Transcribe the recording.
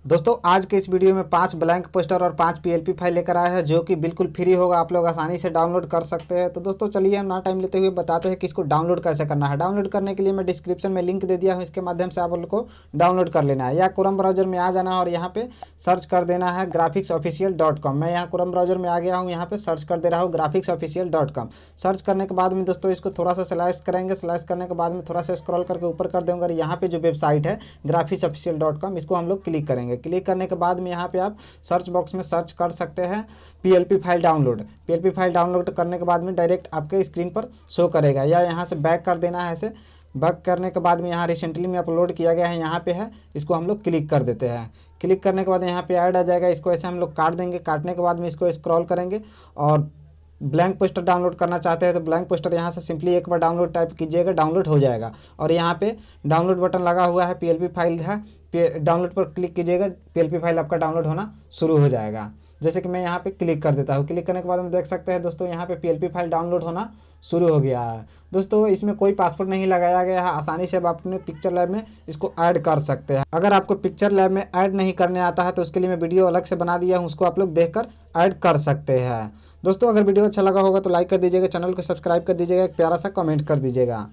दोस्तों आज के इस वीडियो में 5 ब्लैंक पोस्टर और 5 पीएलपी फाइल लेकर आया है जो कि बिल्कुल फ्री होगा। आप लोग आसानी से डाउनलोड कर सकते हैं। तो दोस्तों चलिए हम ना टाइम लेते हुए बताते हैं कि इसको डाउनलोड कैसे करना है। डाउनलोड करने के लिए मैं डिस्क्रिप्शन में लिंक दे दिया हूँ, इसके माध्यम से आप लोग को डाउनलोड कर लेना है। या क्रोम ब्राउजर में आ जाना है और यहाँ पे सर्च कर देना है graphicsofficial.com। मैं यहाँ क्रोम ब्राउजर में आ गया हूँ, यहाँ पे सर्च कर दे रहा हूँ graphicsofficial.com। सर्च करने के बाद में दोस्तों इसको थोड़ा सा स्लाइस करेंगे। स्लाइस करने के बाद में थोड़ा सा स्क्रॉल करके ऊपर कर देंगे और यहाँ पे जो वेबसाइट है graphicsofficial.com, इसको हम लोग क्लिक करेंगे। क्लिक करने के बाद में यहाँ पे आप सर्च बॉक्स में सर्च कर सकते हैं PLP file download. PLP file download करने के बाद में डायरेक्ट आपके स्क्रीन पर शो करेगा, या यहाँ से बैक कर देना है। ऐसे बैक करने के बाद में यहाँ रिसेंटली में अपलोड किया गया है, यहाँ पे है, इसको हम लोग क्लिक कर देते हैं। क्लिक करने के बाद यहाँ पे ऐड आ जाएगा, इसको ऐसे हम लोग काट देंगे। काटने के बाद में इसको स्क्रॉल करेंगे और ब्लैंक पोस्टर डाउनलोड करना चाहते हैं तो ब्लैंक पोस्टर यहाँ से सिंपली एक बार डाउनलोड टाइप कीजिएगा, डाउनलोड हो जाएगा। और यहाँ पे डाउनलोड बटन लगा हुआ है, पीएलपी फाइल है, डाउनलोड पर क्लिक कीजिएगा, पीएलपी फाइल आपका डाउनलोड होना शुरू हो जाएगा। जैसे कि मैं यहाँ पे क्लिक कर देता हूँ। क्लिक करने के बाद हम देख सकते हैं दोस्तों यहाँ पे पीएलपी फाइल डाउनलोड होना शुरू हो गया है। दोस्तों इसमें कोई पासवर्ड नहीं लगाया गया है, आसानी से आप अपने पिक्चर लैब में इसको ऐड कर सकते हैं। अगर आपको पिक्चर लैब में ऐड नहीं करने आता है तो उसके लिए मैं वीडियो अलग से बना दिया हूँ, उसको आप लोग देखकर ऐड कर सकते हैं। दोस्तों अगर वीडियो अच्छा लगा होगा तो लाइक कर दीजिएगा, चैनल को सब्सक्राइब कर दीजिएगा, एक प्यारा सा कमेंट कर दीजिएगा।